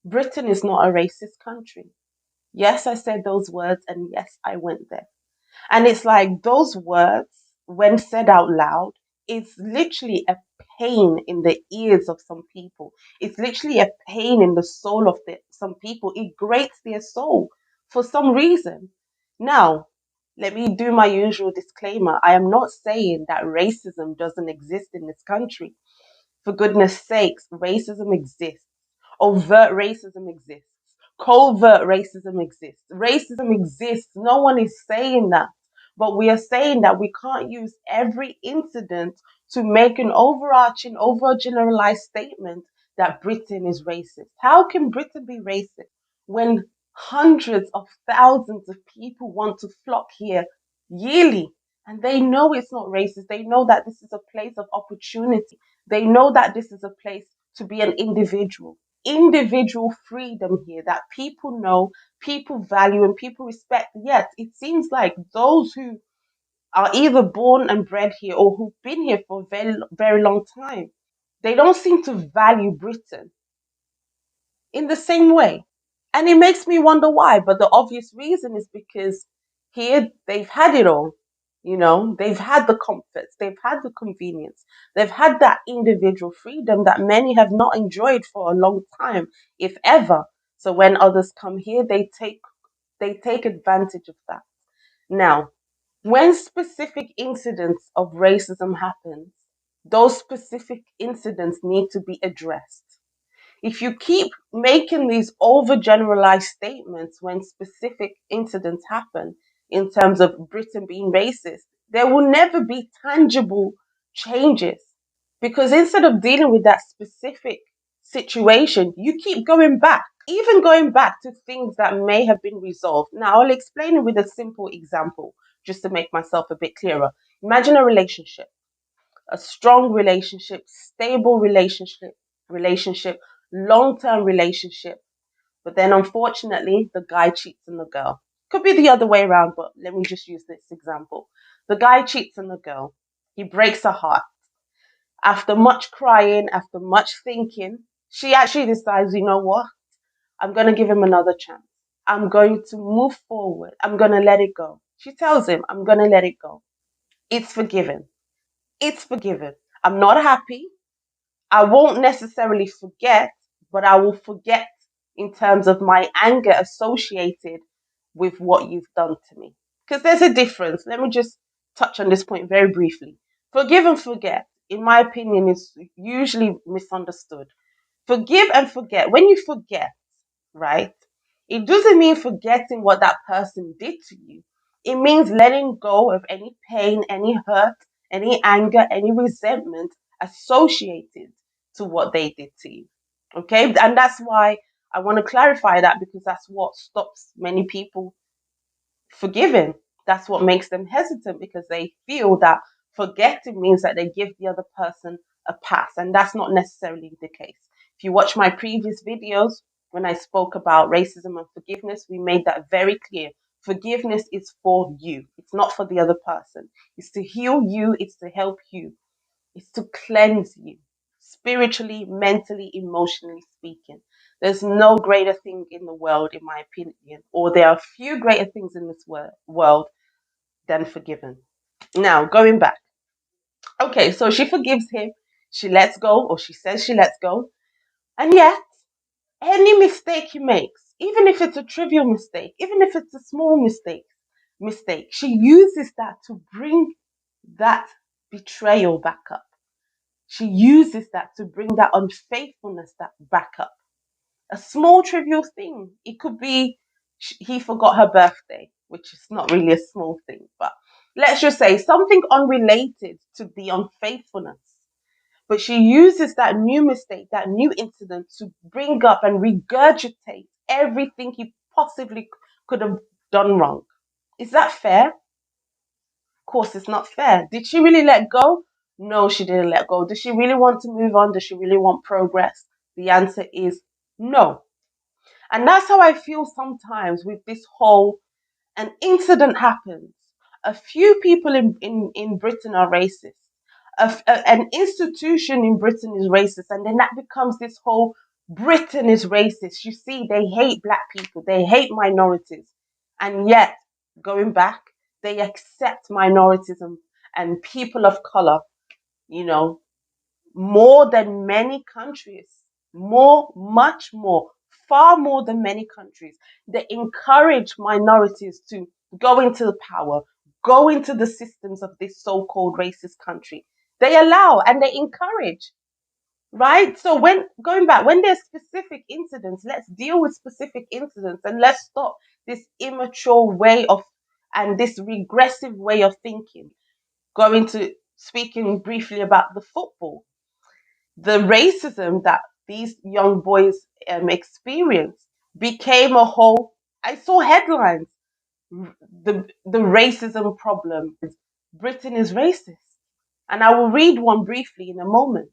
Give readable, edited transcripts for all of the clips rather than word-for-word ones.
Britain is not a racist country. Yes, I said those words, and yes, I went there. And it's like those words, when said out loud, it's literally a pain in the ears of some people. It's literally a pain in the soul of some people. It grates their soul for some reason. Now, let me do my usual disclaimer. I am not saying that racism doesn't exist in this country. For goodness sakes, racism exists. Overt racism exists. Covert racism exists. Racism exists. No one is saying that. But we are saying that we can't use every incident to make an overarching, overgeneralized statement that Britain is racist. How can Britain be racist when hundreds of thousands of people want to flock here yearly? And they know it's not racist. They know that this is a place of opportunity. They know that this is a place to be an individual. Individual freedom here that people know, people value, and people respect. Yet it seems like those who are either born and bred here or who've been here for a very, very long time, they don't seem to value Britain in the same way. And it makes me wonder why. But the obvious reason is because here they've had it all. They've had the comforts, they've had the convenience, they've had that individual freedom that many have not enjoyed for a long time, if ever. So when others come here, they take advantage of that. Now, when specific incidents of racism happens, those specific incidents need to be addressed. If you keep making these overgeneralized statements when specific incidents happen in terms of Britain being racist, there will never be tangible changes. Because instead of dealing with that specific situation, you keep going back, even going back to things that may have been resolved. Now, I'll explain it with a simple example just to make myself a bit clearer. Imagine a strong relationship, stable relationship, long-term relationship. But then unfortunately, the guy cheats on the girl. Could be the other way around, but let me just use this example. The guy cheats on the girl. He breaks her heart. After much crying, after much thinking, she actually decides, you know what? I'm going to give him another chance. I'm going to move forward. I'm going to let it go. She tells him, I'm going to let it go. It's forgiven. It's forgiven. I'm not happy. I won't necessarily forget, but I will forget in terms of my anger associated with what you've done to me. Because there's a difference. Let me just touch on this point very briefly. Forgive and forget, in my opinion, is usually misunderstood. Forgive and forget. When you forget, right, it doesn't mean forgetting what that person did to you. It means letting go of any pain, any hurt, any anger, any resentment associated to what they did to you. Okay. And that's why I want to clarify that, because that's what stops many people forgiving. That's what makes them hesitant, because they feel that forgetting means that they give the other person a pass. And that's not necessarily the case. If you watch my previous videos, when I spoke about racism and forgiveness, we made that very clear. Forgiveness is for you. It's not for the other person. It's to heal you. It's to help you. It's to cleanse you spiritually, mentally, emotionally speaking. There's no greater thing in the world, in my opinion, or there are few greater things in this world than forgiven. Now, going back. Okay, so she forgives him. She lets go, or she says she lets go. And yet, any mistake he makes, even if it's a trivial mistake, even if it's a small mistake, she uses that to bring that betrayal back up. She uses that to bring that unfaithfulness that back up. A small trivial thing. It could be he forgot her birthday, which is not really a small thing, but let's just say something unrelated to the unfaithfulness. But she uses that new mistake, that new incident to bring up and regurgitate everything he possibly could have done wrong. Is that fair? Of course, it's not fair. Did she really let go? No, she didn't let go. Does she really want to move on? Does she really want progress? The answer is no. And that's how I feel sometimes with this whole, an incident happens. A few people in Britain are racist. An institution in Britain is racist. And then that becomes this whole Britain is racist. You see, they hate black people, they hate minorities. And yet, going back, they accept minorities and people of color, you know, more than many countries. More, much more, far more than many countries. They encourage minorities to go into the power, go into the systems of this so called racist country. They allow and they encourage. Right? So when going back, when there's specific incidents, let's deal with specific incidents and let's stop this immature way of and this regressive way of thinking. Going to speaking briefly about the football, the racism that these young boys experienced became a whole. I saw headlines. The racism problem. Britain is racist, and I will read one briefly in a moment.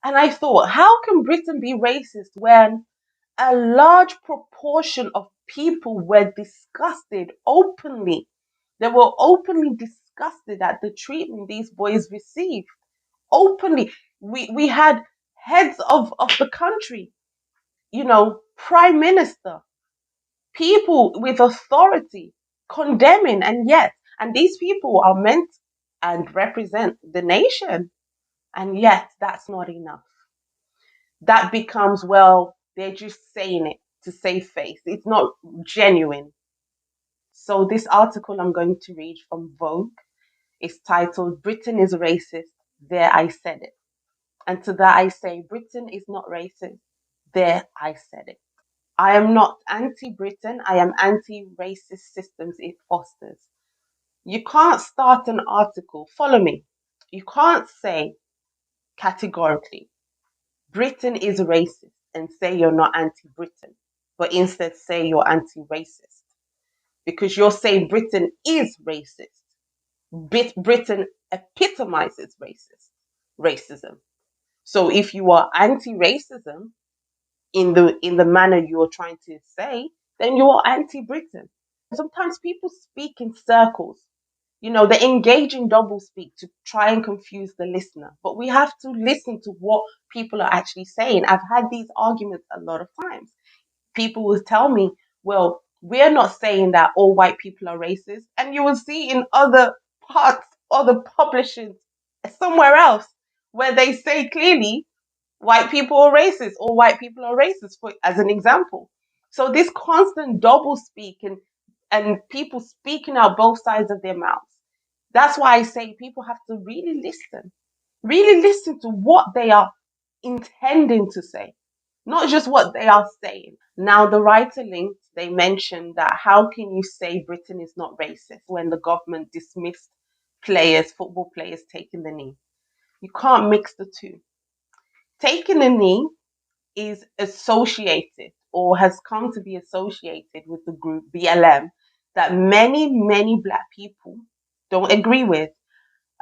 And I thought, how can Britain be racist when a large proportion of people were disgusted openly? They were openly disgusted at the treatment these boys received. Openly. We had heads of the country, prime minister, people with authority condemning, and these people are meant and represent the nation. And yet, that's not enough. That becomes, well, they're just saying it to save face. It's not genuine. So this article I'm going to read from Vogue is titled Britain is Racist. There I said it. And to that I say, Britain is not racist. There I said it. I am not anti-Britain. I am anti-racist systems it fosters. You can't start an article, follow me. You can't say categorically Britain is racist and say you're not anti-Britain, but instead say you're anti-racist. Because you're saying Britain is racist. Britain epitomizes racism. So if you are anti-racism in the manner you're trying to say, then you are anti-Britain. Sometimes people speak in circles. They engage in doublespeak to try and confuse the listener. But we have to listen to what people are actually saying. I've had these arguments a lot of times. People will tell me, well, we're not saying that all white people are racist. And you will see in other parts, other publishers, somewhere else, where they say clearly, white people are racist or white people are racist, as an example. So this constant double speak and people speaking out both sides of their mouths. That's why I say people have to really listen to what they are intending to say, not just what they are saying. Now, the writer linked, they mentioned that how can you say Britain is not racist when the government dismissed football players taking the knee? You can't mix the two. Taking a knee is associated or has come to be associated with the group BLM that many, many black people don't agree with.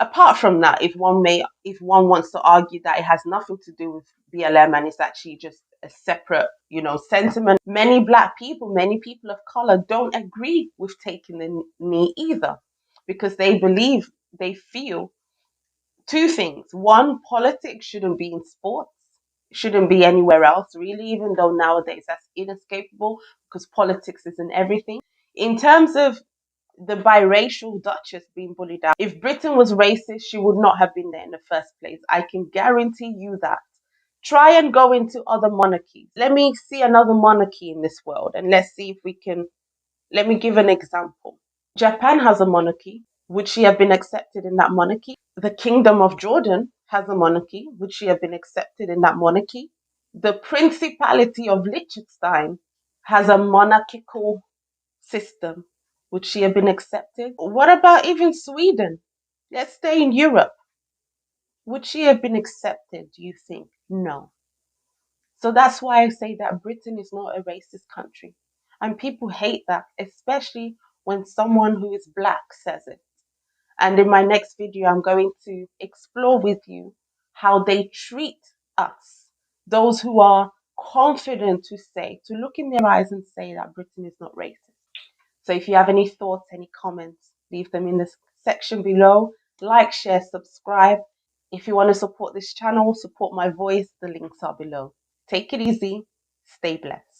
Apart from that, if one wants to argue that it has nothing to do with BLM and it's actually just a separate, sentiment, many black people, many people of color don't agree with taking the knee either, because they feel two things. One, politics shouldn't be in sports, shouldn't be anywhere else, really, even though nowadays that's inescapable because politics is in everything. In terms of the biracial Duchess being bullied out, if Britain was racist, she would not have been there in the first place. I can guarantee you that. Try and go into other monarchies. Let me see another monarchy in this world and let's see if we can. Let me give an example. Japan has a monarchy. Would she have been accepted in that monarchy? The Kingdom of Jordan has a monarchy. Would she have been accepted in that monarchy? The Principality of Liechtenstein has a monarchical system. Would she have been accepted? What about even Sweden? Let's stay in Europe. Would she have been accepted, do you think? No. So that's why I say that Britain is not a racist country. And people hate that, especially when someone who is black says it. And in my next video, I'm going to explore with you how they treat us, those who are confident to look in their eyes and say that Britain is not racist. So if you have any thoughts, any comments, leave them in the section below. Like, share, subscribe. If you want to support this channel, support my voice, the links are below. Take it easy. Stay blessed.